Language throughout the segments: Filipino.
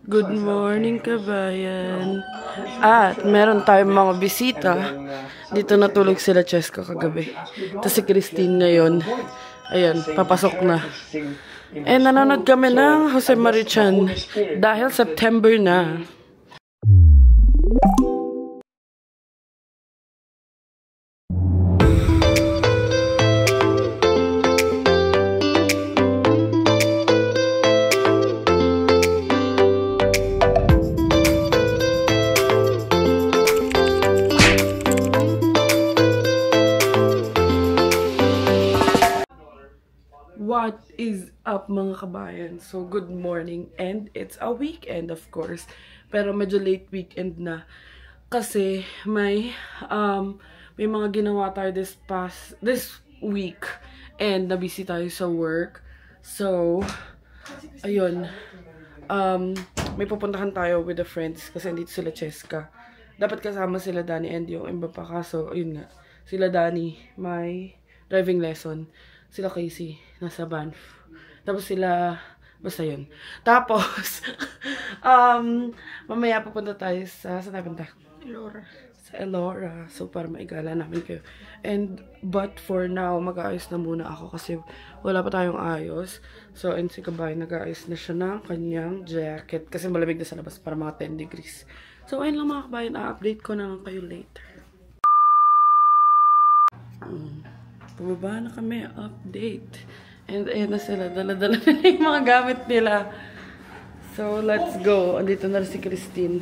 Good morning, kabayan. At meron tayong mga bisita. Dito natulog sila Cheska kagabi. Tapos si Christine ngayon. Ayan, papasok na. And nanonood kami ng Jose Marichan dahil September na. What is up mga kabayan? So good morning and it's a weekend of course. Pero medyo late weekend na. Kasi may mga ginawa tayo this week and nabusy tayo sa work. So ayun. May pupuntahan tayo with the friends kasi andito sila Cheska. Dapat kasama sila Dani and yung iba pa, kaso ayun nga. Sila Dani may driving lesson. Sila Casey, nasa Banff. Tapos sila, basta yun. Tapos, mamaya pupunta tayo saan tayo punta? Elora. Sa Elora. So, para maigala namin kayo. But for now, mag-aayos na muna ako kasi wala pa tayong ayos. So, and si Kabay, nag-aayos na siya ng kanyang jacket. Kasi malamig na sa labas para mga 10 degrees. So, ayun lang mga kabayan. I-update ko na lang kayo later. Pababa na kami, update. And ayan na sila, dala-dala na yung mga gamit nila. So, let's go. Andito na rin si Christine.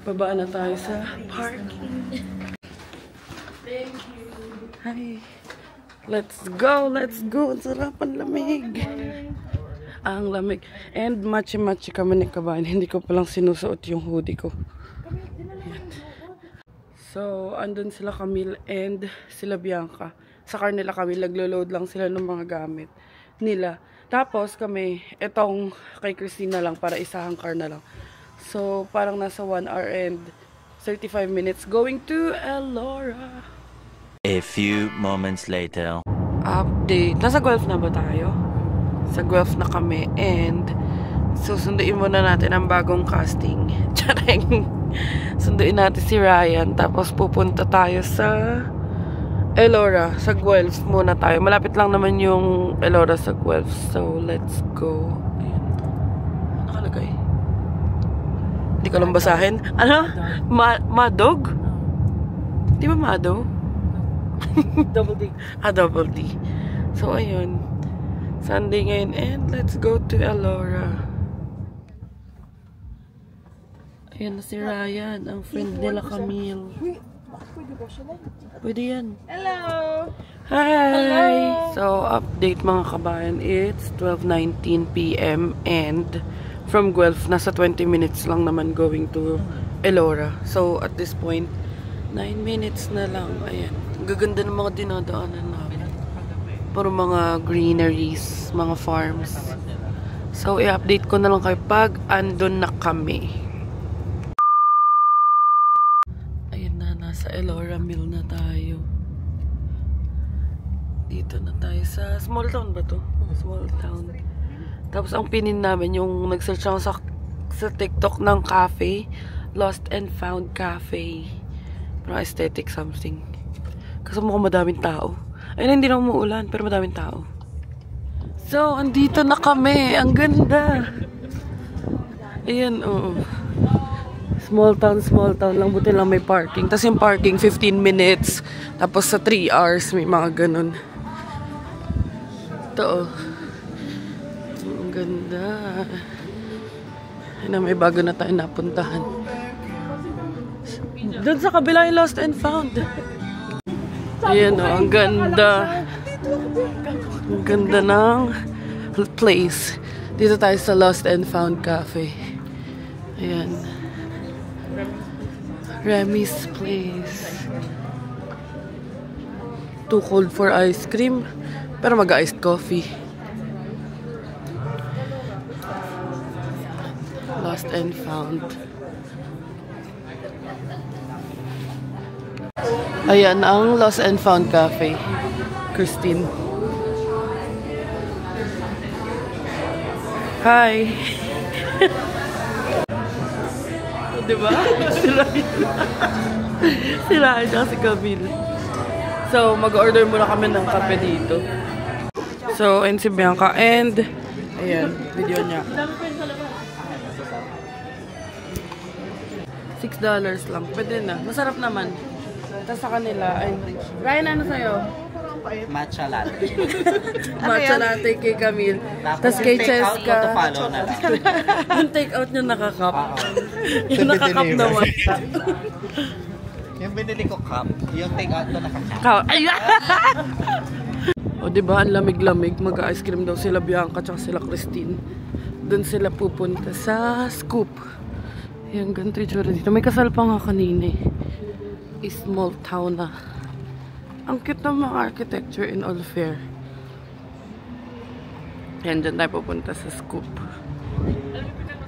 Baba na tayo sa parking. Thank you. Hi. Let's go, let's go. Ang sarap, ang lamig. Ang lamig. And matchy-matchy kami ni Kabayan. Hindi ko palang sinusuot yung hoodie ko. Ayan. So, andun sila Camille and sila Bianca. Sa car nila kami, naglo-load lang sila ng mga gamit nila. Tapos kami, etong kay Christina lang para isahang car na lang. So, parang nasa 1 hour and 35 minutes going to Elora. A few moments later. Update. Nasa Guelph na ba tayo? Sa Guelph na kami and susunduin muna natin ang bagong casting. Tsaring. Sunduin natin si Ryan. Tapos pupunta tayo sa Elora, sa Guelph muna tayo. Malapit lang naman yung Elora sa Guelph. So, let's go. Ayan. Nakalagay. Hindi ko lang basahin. Ano? Madog? Di ba Mado? Double D. Double D. So, ayun. Sunday ngayon and let's go to Elora. Ayan na si Ryan, ang friend nila Camille. Pwede yan. Hello! Hi! Hello! So, update mga kabayan. It's 12:19 PM and from Guelph, nasa 20 minutes lang naman going to Elora. So, at this point, 9 minutes na lang. Ayan. Gaganda ng mga dinadaanan namin. Puro mga greeneries, mga farms. So, i-update ko na lang kayo pag andun na kami. Sa Elora Mill na tayo. Dito na tayo sa small town ba to? Small town. Tapos ang pinin namin yung nag-search ako sa TikTok ng cafe. Lost and Found Cafe. Parang aesthetic something. Kasi mukhang madaming tao. Ayun, hindi na umuulan pero madaming tao. So, andito na kami. Ang ganda. Ayan, oo. Small town lang. Buti lang may parking. Tapos yung parking, 15 minutes. Tapos sa 3 hours, may mga ganun. Ito, oh. Ang ganda. Ayun, may bago na tayo napuntahan. Doon sa kabila yung Lost and Found. Ayan, oh. Ang ganda. Ang ganda ng place. Dito tayo sa Lost and Found Cafe. Ayan. Remy's place. Too cold for ice cream. Pero mag-iced coffee. Lost and Found. Ayan ang Lost and Found Cafe. Christine. Hi! di ba? Si Ryan. Si Ryan at si Camille. So, mag-order muna kami ng kape dito. So, and si Bianca. And, ayan, video niya. $6 lang. Pwede na. Masarap naman. Tapos sa kanila, ay... Ryan, ano sa'yo? Matcha latte. Matcha latte kay Camille. Tapos kay Cheska. Yung take-out niya nakakap. Yung nakakap naman. Yung binili ko cup, yung take-out ko nakakap. Ayan! O diba, ang lamig-lamig. Mag-ice cream daw sila Bianca at sila Christine. Doon sila pupunta sa Scoop. Ayan, ganito yung tsura dito. May kasal pa nga kanina eh. Small town na. Ang cute ng mga architecture in all fair. Ayan, dyan tayo pupunta sa Scoop.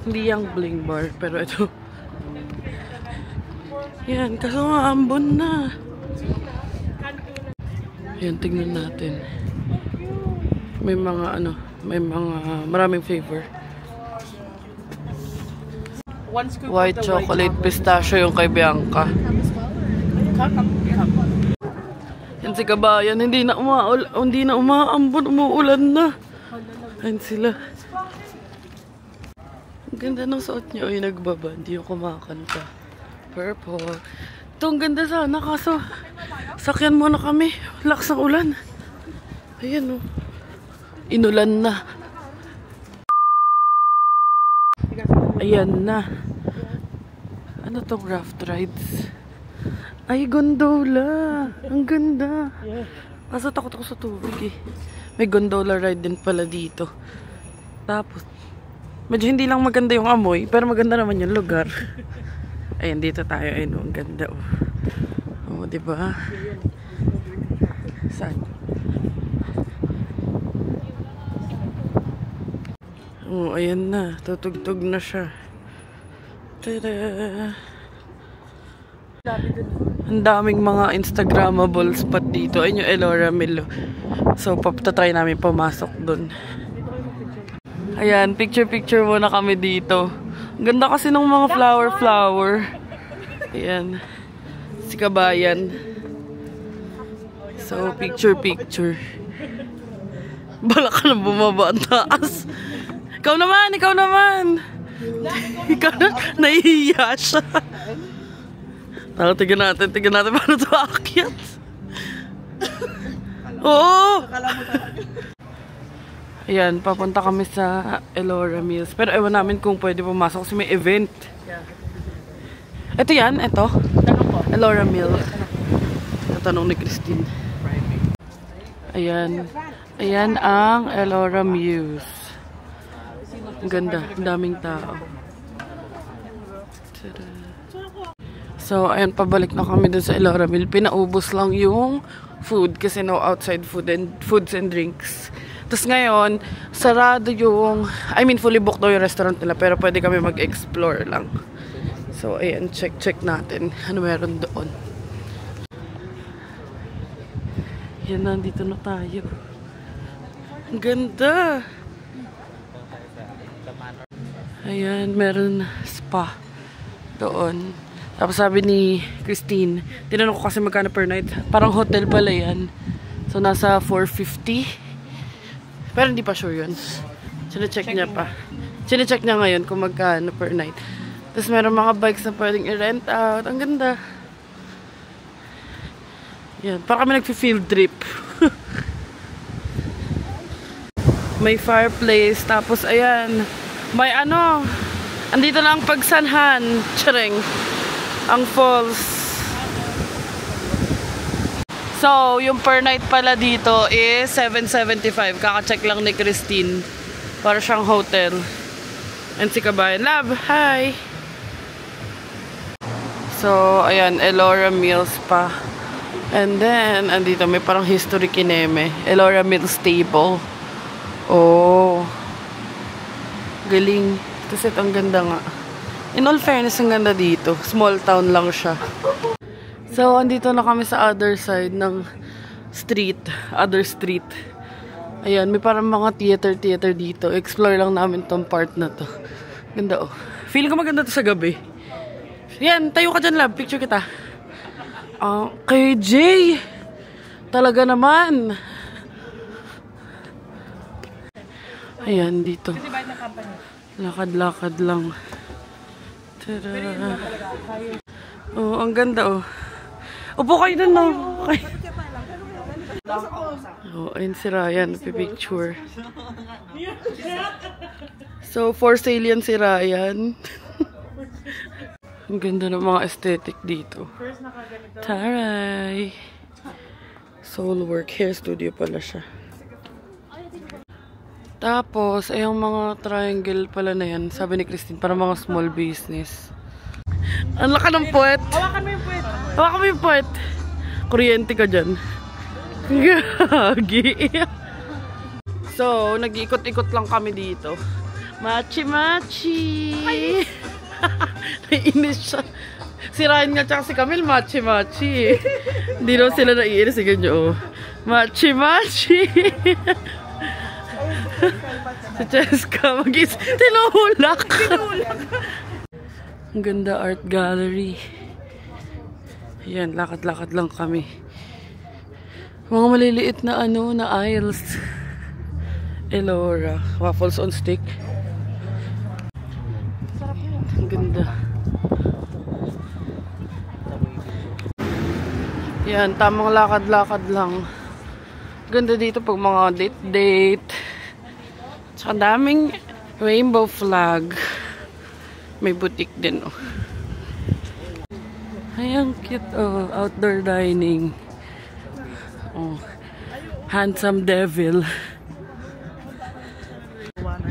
Hindi yung bling bar, pero ito. Ayan, kaso nga ambon na. Ayan, tignan natin. May mga ano, may mga maraming flavor. White chocolate pistachio yung kay Bianca. Yan si Kabayan, hindi na umaambon, umuulan na. Ayan sila. Ang ganda ng suot niya. Ay, nagbaba, hindi yung kumakanta. Purple. Ito, ang ganda sana, kaso sakyan muna kami. Lakas ng ulan. Ayan o. Inulan na. Ayan na. Ano tong raft rides? Ay, gondola. Ang ganda. Kaso takot ako sa tubig eh. May gondola ride din pala dito. Tapos, medyo hindi lang maganda yung amoy, pero maganda naman yung lugar. Ayan, dito tayo. Ayun, ang ganda oh. Oh, diba? Saan? Oh, ayan na. Tutugtog na siya. Tada! Ang daming mga Instagrammable spot dito. Ayun yung Elora Milo. So, papatry namin pumasok dun. Ayan, picture-picture muna kami dito. Ang ganda kasi ng mga flower. Ayan. Si Kabayan. So, picture-picture. Bala ka na bumaba ang taas. Ikaw naman! Ikaw na, nahihiya siya. Tignan natin paano ito aakyat. Oo! Ayan, papunta kami sa Elora Mills. Pero ewan namin kung pwede pumasok kasi may event. Ito yan, ito. Elora Mills. Natanong ni Christine. Ayan. Ayan ang Elora Mills. Ang ganda, ang daming tao. Tada. So, ayan, pabalik na kami dun sa Elora Mill. Pinaubos lang yung food kasi no outside foods and drinks. Tapos ngayon, sarado yung, fully booked daw yung restaurant nila, pero pwede kami mag-explore lang. So, ayan, check natin ano meron doon. Yan, nandito na tayo. Ang ganda! Ayan, meron spa doon. Tapos sabi ni Christine, tinanong ko kasi magkano per night. Parang hotel pala yan. So, nasa 450. Pero hindi pa sure yun. Sine-check niya pa. Sine-check niya ngayon kung magkano per night. Tapos meron mga bikes na pwedeng i-rent out. Ang ganda. Yan. Parang kami nag-field trip. May fireplace. Tapos, ayan. May ano. Andito na ang pagsanhan. Tsaring. Ang falls. So, yung per night pala dito is $775. Kaka-check lang ni Christine. Para siyang hotel. And si Kabayan. Love, hi! So, ayan, Elora Mills pa. And then, andito may parang history kineme. Elora Mills Stable. Oh. Galing. Kasi ang ganda nga. In all fairness, ang ganda dito. Small town lang siya. So, andito na kami sa other side ng street. Other street. Ayan, may parang mga theater dito. Explore lang namin tong part na to. Ganda oh. Feeling ko maganda to sa gabi. Yan, tayo ka dyan, love. Picture kita. Kay Jay. Talaga naman. Ayan, dito. Lakad-lakad lang. Tada. Oh, ang ganda, oh. Upo kayo dun, no? Okay. Oh, ayun si Ryan. Pipicture. So, for sale yan si Ryan. Ang ganda ng mga aesthetic dito. Taray! Soulwork. Hair studio pala siya. Tapos, ay yung mga triangle pala na yan. Sabi ni Christine, para mga small business. Ang laka ng puwet. Hawakan mo yung puwet. Hawakan mo yung puwet. Kuryente ka dyan. Gagi. So, nag-ikot-ikot lang kami dito. Machi-machi! Naiinis siya. Si Ryan nga tsaka si Camille, machi-machi. Hindi daw sila naiinis. Sige nyo, oh. Machi-machi! Si Cheska, tinulak. Ang ganda art gallery. Ayan, lakad-lakad lang kami. Mga maliliit na na aisles. Elora. Waffles on stick. Ang ganda. Yan, tamang lakad-lakad lang. Ganda dito pag mga date-date. Tsaka daming rainbow flag. May boutique din, oh. Ayan, cute, oh. Outdoor dining. Oh. Handsome devil.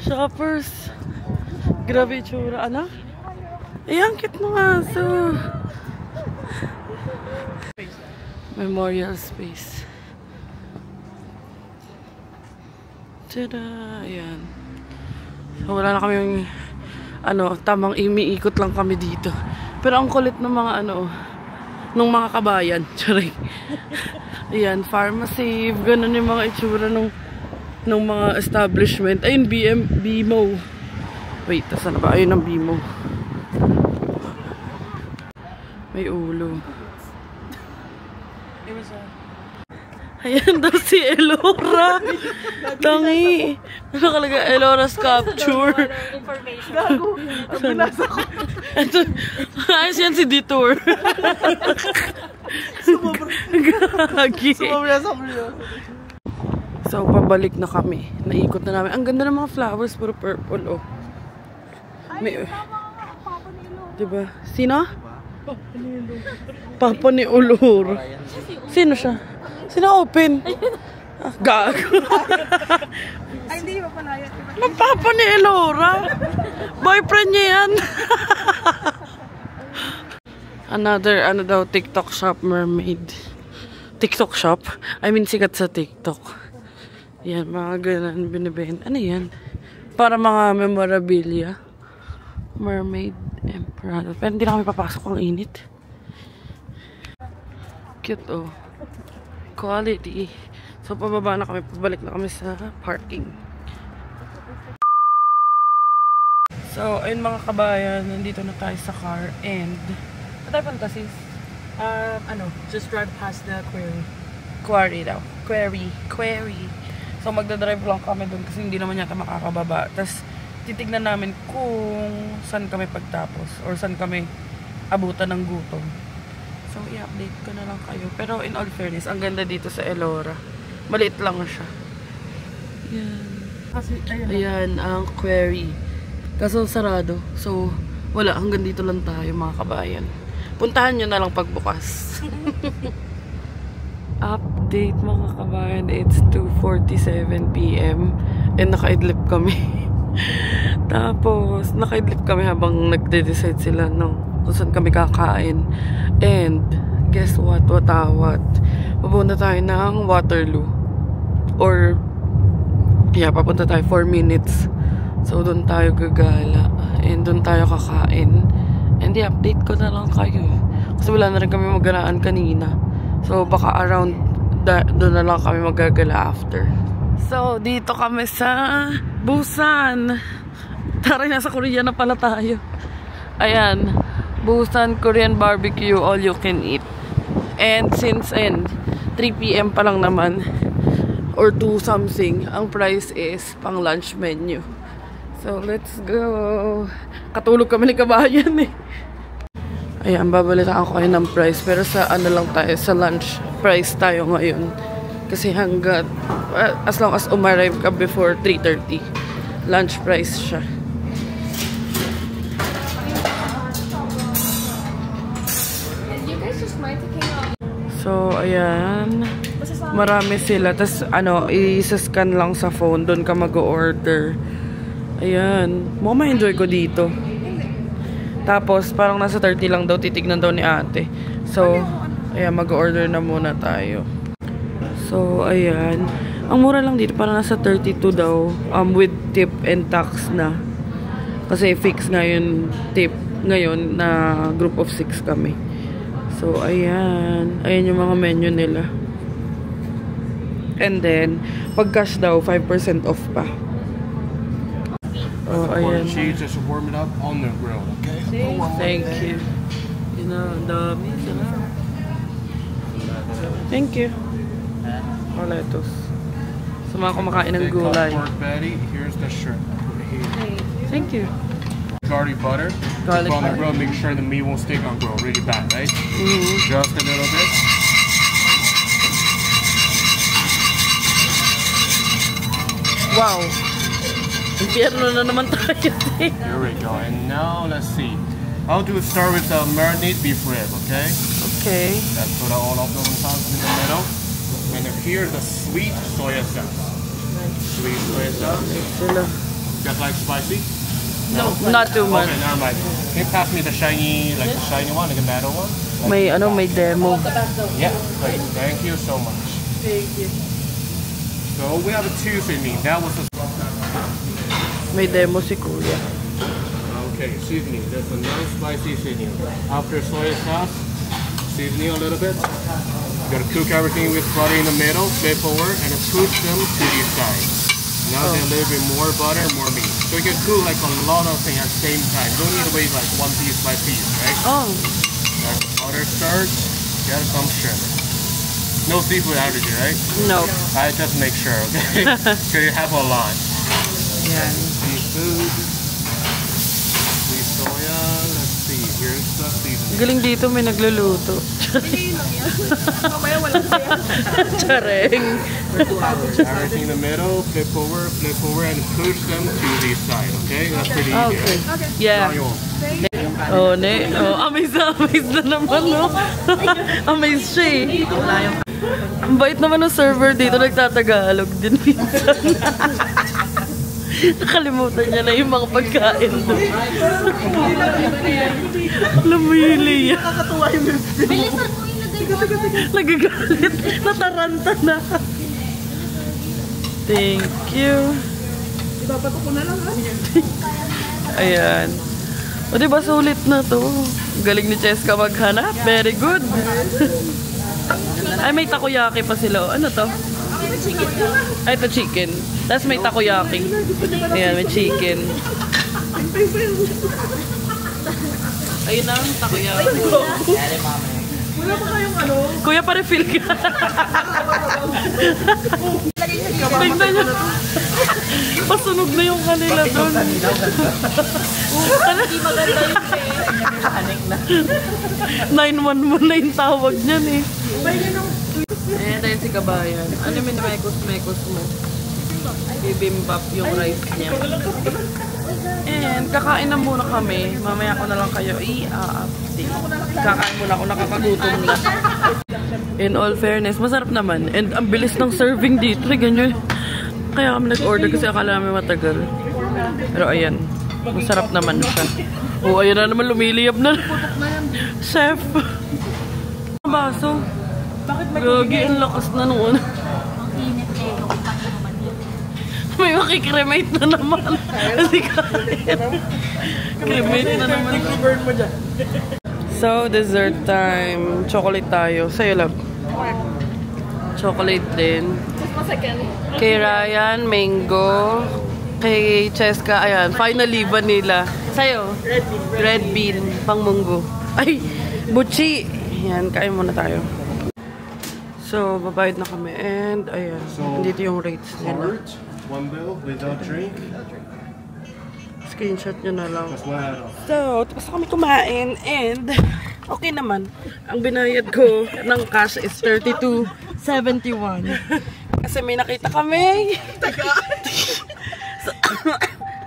Shoppers. Grabe itsura. Ano? Ayan, cute ng aso. Memorial space. Tada! Ayan. Wala na kami tamang imiikot lang kami dito. Pero ang kulit ng mga nung mga kabayan. Charing. Ayan, pharmacy. Ganun yung mga itsura nung mga establishment. Ayun, BMO. Wait, saan na ba? Ayun ang BMO. May ulo. Ayan daw si Elora. Tangi. Nakalagay Elora Sculpture. Gago. Binasa ko. Ito, ayos yan si Detour. Gagi. So, pabalik na kami. Naikot na namin. Ang ganda ng mga flowers. Puro purple, oh. May, diba? Sino? Papa ni Ulur. Sino siya? Sino open? Gago. Ay, hindi ba pala yun? Ang papa ni Elora. Boyfriend niya yan. Another, daw, TikTok shop mermaid. TikTok shop? I mean, sikat sa TikTok. Yan, mga ganun binibenta. Ano yan? Para mga memorabilia. Mermaid Emperor. Pero hindi na kami papasok, ang init. Cute, oh. Quality. So, pababa na kami. Pabalik na kami sa parking. So, ayun mga kabayan. Nandito na tayo sa car. And, ano tayo punta, sis? Just drive past the quarry. Quarry daw. Quarry. So, magdadrive lang kami doon kasi hindi naman yata makakababa. Tapos, titignan namin kung saan kami pagtapos or saan kami abutan ng gutom. So, i-update ko na lang kayo. Pero in all fairness, ang ganda dito sa Elora. Maliit lang siya. Yan. Ayan, ang quarry. Kaso sarado. So, wala. Hanggang dito lang tayo, mga kabayan. Puntahan nyo na lang pagbukas. Update, mga kabayan. It's 2:47 PM. And naka-idlip kami. Tapos, naka-idlip kami habang nagde-decide sila kung saan kami kakain. And, guess what? Papunta tayo ng Waterloo. Or, papunta tayo 4 minutes. So, doon tayo gagala. And, doon tayo kakain. And, update ko na lang kayo. Kasi wala na rin kami magganaan kanina. So, baka around doon na lang kami magagala after. So, dito kami sa Busan. Tara, nasa Korea na pala tayo. Ayan. Busan Korean barbecue, all you can eat. And since 3 PM pa lang naman, or 2 something, ang price is pang lunch menu. So, let's go. Katulog kami ni kabayan eh. Ayan, babalitaan ko kayo ng price. Pero sa ano lang tayo, sa lunch price tayo ngayon. Kasi hanggat, as long as umarrive ka before 3:30, lunch price siya. So, ayan. Marami sila. Tapos, isa-scan lang sa phone. Doon ka mag-order. Ayan. Mukhang ma-enjoy ko dito. Tapos, parang nasa 30 lang daw. Titignan daw ni ate. So, ayan. Mag-order na muna tayo. So, ayan. Ang mura lang dito. Parang nasa 32 daw. With tip and tax na. Kasi fix ngayon tip. Ngayon na group of 6 kami. So, ayan. Ayan yung mga menu nila. And then, pag cash daw, 5% off pa. Oh, ayan. Cheese, just warm it up on the grill, okay? Thank you. You know, dami sila. Thank you. Oh, lettuce. Sa mga kumakain ng gulay. Pork patty, here's the shrimp. Thank you. Garlic butter. Garlic on the butter. grill, make sure the meat won't stick on grill. Really bad, right? Just a little bit. Wow. Impyerno na naman tayo. Here we go. And now let's see. I'll start with the marinade beef rib, okay? Okay. Let's put all of them sauce in the middle. And then here's the sweet soya sauce. Sweet soya sauce. Sila. Just like spicy? No, not too much. Okay, never mind. Can you pass me the shiny, like the shiny one, like the metal one? May demo. Yeah, great. Thank you so much. Thank you. So we have a 2 seasoning. That was the... May demo si Kuya. Okay, seasoning. There's a non-spicy seasoning. After soy sauce, seasoning a little bit. You gotta cook everything with butter in the middle, flip over, and then push them to the side. Now a little bit more butter, more meat. So you can cook like a lot of things at the same time. Don't need to wait like 1 piece by piece, right? Oh. Let the butter start. Get some shrimp. No seafood allergy, right? No. I just make sure, okay? Because you have a lot. Yan. Seafood. Sweet soya. Let's see. Here's the seasoning. Galing dito, may nagluluto. Chareng. Everything in the middle, flip over, and push them to the side, okay? That's pretty easy, Okay. right? Yeah. Now you want. Oh, ne. Oh, amaze na naman, no? Amaze siya eh. Ang bait naman ng server dito, nagtatagalog din minsan. Nakalimutan niya na yung mga pagkain doon. Lumili. Nakakatuwa yung nagagalit. Nataranta na. Thank you. Ibabato ko na lang ha. Ayan. O diba sulit na to. Galing ni Cheska maghanap. Very good. Ay may takoyaki pa sila. Ano to? Ay ito chicken. Tapos may takoyaki. Ayan may chicken. Ayun na takoyaki. Wala pa kayong ano? Kuya pa-refill ka. Tingnan nyo. Pasunog na yung kanila doon. Hindi maganda yung 911 na yung tawag niyan eh. Ayan tayo si Kabayan. Ano yung mekos mo? Bibimbap yung rice niya. And kakain na muna kami. Mamaya ko na lang kayo i-update. Kakain muna ako, nakakagutom na. In all fairness, masarap naman. And ang bilis ng serving dito. Ganyan. Kaya kami nag-order kasi akala namin matagal. Pero ayan, masarap naman siya. Oh, ayan na naman, lumiliyab na. Chef. Baso. Gagi, ang lakas na noon. May makikremate na naman. Kasi kahit. Cremate na naman. So, dessert time. Chocolate tayo. Sa'yo, love. Chocolate din. Kay Ryan, mango. Kay Cheska, ayan. Finally, vanilla. Sa'yo? Red bean. Pang munggo. Ay, Buchi. Yan, kain muna tayo. So, babayad na kami. And, ayan. So, dito yung rates nila. Cart, 1 bill without drink. Screenshot nyo na lang. That's what I had. So, tapos na kami kumain. And, okay naman. Ang binayad ko ng cash is 32.71. Kasi may nakita kami.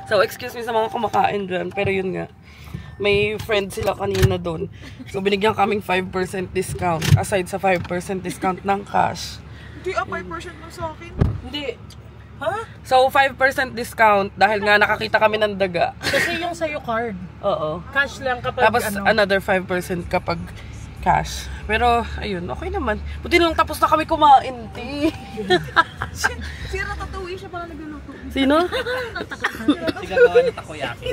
So, excuse me sa mga kumakain dyan. Pero yun nga. May friend sila kanina doon. So, binigyan kaming 5% discount. Aside sa 5% discount ng cash. Hindi, 5% mo sa akin. Hindi. Huh? So, 5% discount dahil nga nakakita kami ng daga. Kasi yung sa'yo card. Oo. Cash lang kapag Tapos, another 5% kapag cash. Pero, ayun, okay naman. Buti lang tapos na kami kumain, ti. Sira tatuwi siya para nagluluto. Sino? Sigagawa ng takoyaki.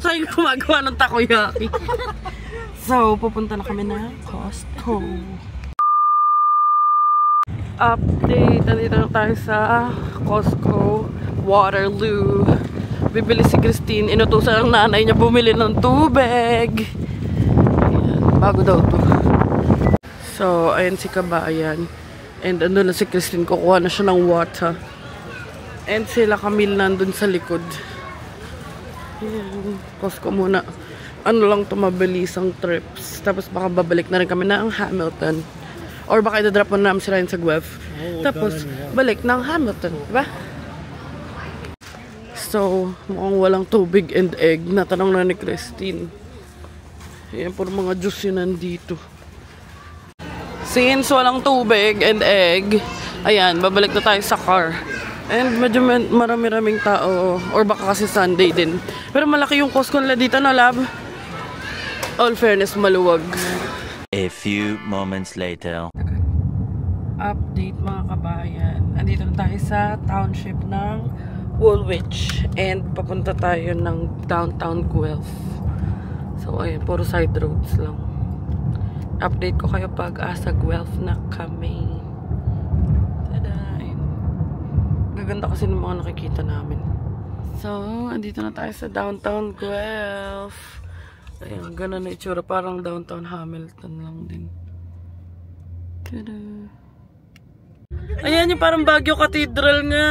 Sa'yo gumagawa ng takoyaki. So, pupunta na kami na Costco. Update. Nandito na tayo sa Costco Waterloo. Bibili si Christine. Inutusan ng nanay niya bumili ng tubig. Ayan, bago daw to. So, ayan si Kabayan. And ano na si Christine. Kukuha na siya ng water. And sila Camille nandun sa likod. Ayan, Costco muna. Ano lang to, mabilisang trips. Tapos baka babalik na rin kami ng Hamilton. Or baka idadrop mo namin sila yun sa Guelph. Tapos balik ng Hamilton. Diba? So, mukhang walang tubig and egg. Natanong na ni Christine. Ayan, puro mga juice yun nandito. Since walang tubig and egg, ayan, babalik na tayo sa car. And medyo marami-raming tao. Or baka kasi Sunday din. Pero malaki yung Costco nila dito na lab. All fairness, maluwag. A few moments later. Update mga kabayan. Andito na tayo sa township ng Woolwich. And papunta tayo ng downtown Guelph. So ayun, puro side roads lang. Update ko kayo pag asa Guelph na kami. Ganda kasi ng mga nakikita namin. So, andito na tayo sa downtown Guelph. Ayan, ganun na itsura. Parang downtown Hamilton lang din. Tada! Ayan yung parang Baguio Cathedral nga.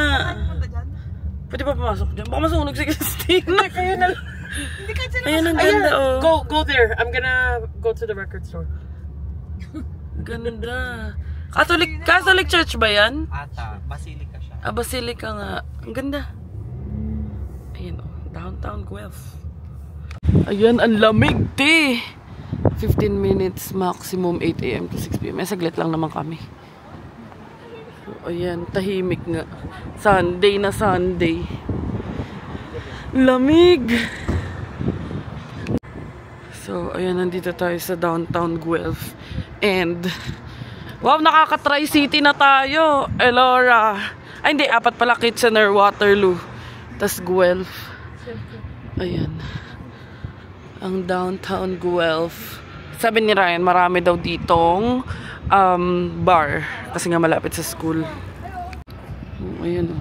Pwede pa pumasok dyan? Baka masunog si Christine. Ayan ang ganda, oh. Go there. I'm gonna go to the record store. Ganda. Catholic Church ba yan? Ata, Basilica siya. Basilica nga. Ang ganda. Ayan o. Downtown Guelph. Ayan, ang lamig, te. 15 minutes maximum, 8 AM to 6 PM. Saglit lang naman kami. So, ayan, tahimik nga. Sunday na Sunday. Lamig! So, ayan, nandito tayo sa downtown Guelph. And, wow, nakaka-Tri-City na tayo. Elora. Ay, hindi. 4 pala. Kitchener, Waterloo. Tas Guelph. Ayan. Ang downtown Guelph. Sabi ni Ryan, marami daw ditong bar. Kasi nga malapit sa school. Ayan.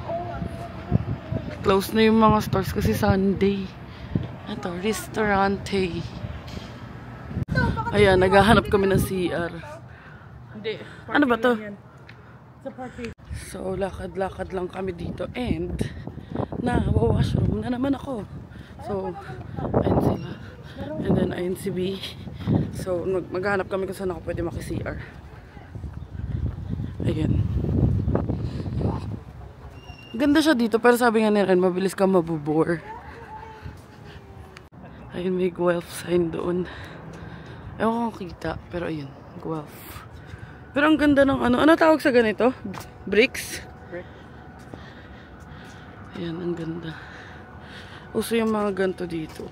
Close na yung mga stores kasi Sunday. Ito, restaurante. Ayan, naghahanap kami ng CR. Hindi. Ano ba to? Sa parking. So, lakad-lakad lang kami dito. And, washroom na naman ako. So, ayun sila. And then, ayun si B. So, maghanap kami kung saan ako pwede maki-CR. Ayan. Ganda siya dito. Pero sabi nga nila, mabilis ka mabubore. Ayun, may Guelph sign doon. Ewan ko kita. Pero ayun, Guelph. Pero ang ganda ng ano. Ano tawag sa ganito? Bricks? Ayan, ang ganda. Uso yung mga ganito dito.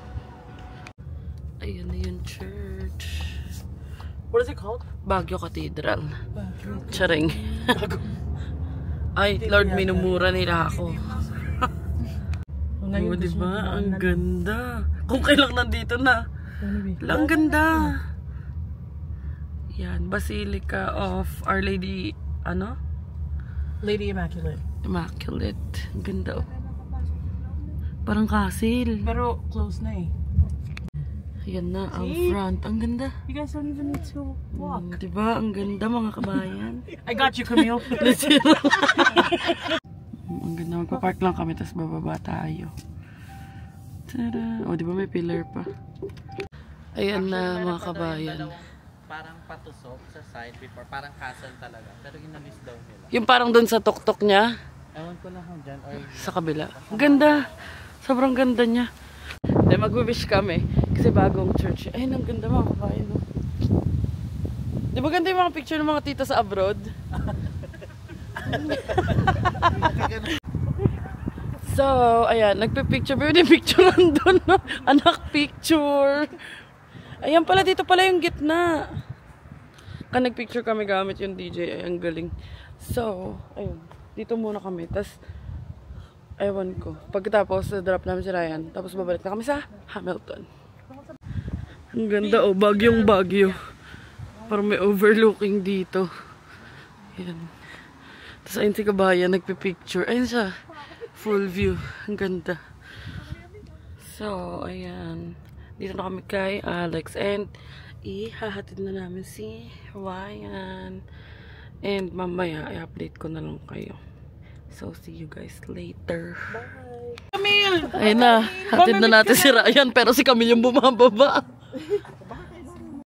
Ayan na yung church. What is it called? Baguio Cathedral. Charing. Ay, Lord, minumura nila ako. Oh, diba? Ang ganda. Kung kailang nandito na. Ang ganda. Yan, Basilica of Our Lady, ano? Lady Immaculate. Immaculate. Ganda, oh. Parang castle. Pero close na eh. Ayan na, ang front. Ang ganda. You guys don't even need to walk. Diba? Ang ganda mga kabayan. I got you, Camille. Ang ganda. Magpapark lang kami, tapos bababa tayo. Tada! O, diba may pillar pa? Ayan na mga kabayan. Parang patusok sa side before. Parang castle talaga. Pero inalis daw nila. Yung parang doon sa tuktok niya. Ewan ko lang kung dyan or Sa kabila. Ang ganda. Sobrang ganda niya. Then mag-wish kami. Kasi bagong church. Ayun, ang ganda mga kabayan. No? Di ba ganda yung mga picture ng mga tita sa abroad? So, ayan. Nagpipicture. Pero yung picture nandun. No? Anak picture. Ayan pala. Dito pala yung gitna. Nagpicture kami gamit yung DJ. Ay, ang galing. So, ayun. Dito muna kami. Tapos, ewan ko. Pagkatapos, drop namin si Ryan. Tapos, babalik na kami sa Hamilton. Ang ganda, oh. Bagyong bagyo. Parang may overlooking dito. Ayan. Tapos, ayun si Kabayan. Nagpipicture. Ayun siya. Full view. Ang ganda. So, ayan. Dito na kami kay Alex. And, ihahatid na namin si Ryan. And mamaya, i-update ko na lang kayo. So, see you guys later. Bye! Camille! Ayun na. Hatid na natin si Ryan. Pero si Camille yung bumababa.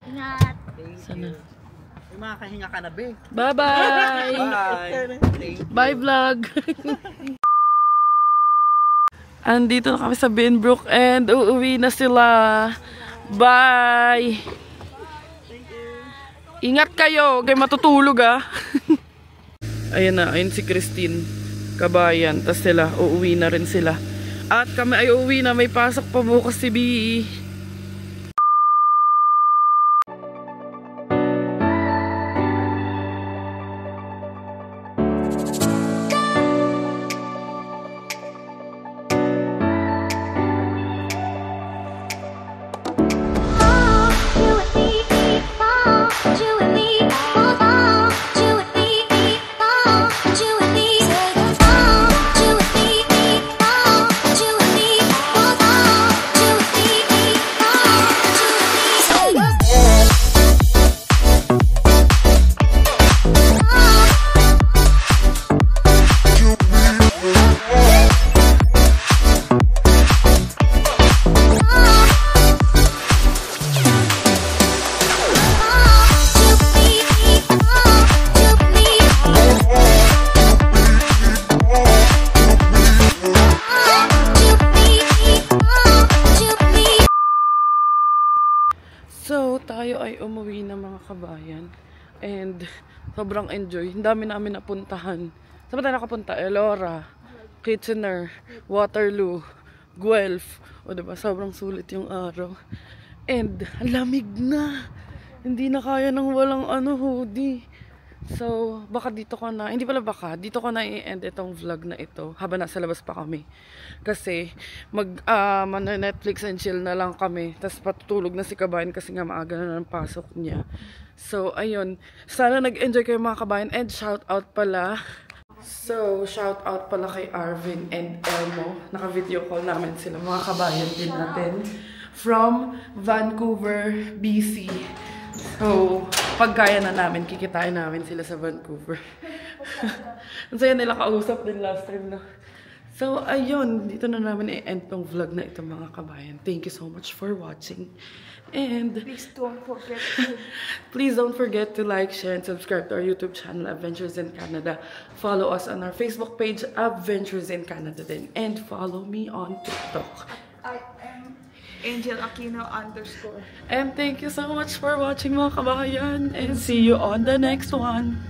Ingat! Sana. may makakahinga ka na, be. Bye-bye! Bye! Bye, vlog! Andito na kami sa Binbrook and uuwi na sila. Bye! Ingat kayo, kay matutulog Ayan na, ayun si Christine. Kabayan, tas sila, uuwi na rin sila. At kami ay uuwi na, may pasok pa bukas si B. So, tayo ay umuwi na mga kabayan. And, sobrang enjoy. Ang dami namin napuntahan. Saan ba tayo nakapunta? Elora, Kitchener, Waterloo, Guelph. O diba, sobrang sulit yung araw. And, ang lamig na. Hindi na kaya ng walang hoodie. So, baka dito ko na, hindi pala baka, dito ko na i-end itong vlog na ito habang nasa labas pa kami. Kasi, Netflix and chill na lang kami. Tapos patutulog na si Kabayan kasi nga maaga na ng pasok niya. So, ayun. Sana nag-enjoy kayo mga kabayan. And shout out pala. So, shout out pala kay Arvin and Elmo. Naka-video call namin sila. Mga kabayan din natin. From Vancouver, BC. So, pagkaya na namin, kikitain namin sila sa Vancouver. Ang saya nila kausap din last time na. So, ayun. Dito na namin i-end tong vlog na ito mga kabayan. Thank you so much for watching. And please don't forget to like, share, and subscribe to our YouTube channel, Adventures in Canada. Follow us on our Facebook page, Adventures in Canada din. And follow me on TikTok. I am Angel Aquino _. And thank you so much for watching mga kabayan. And see you on the next one.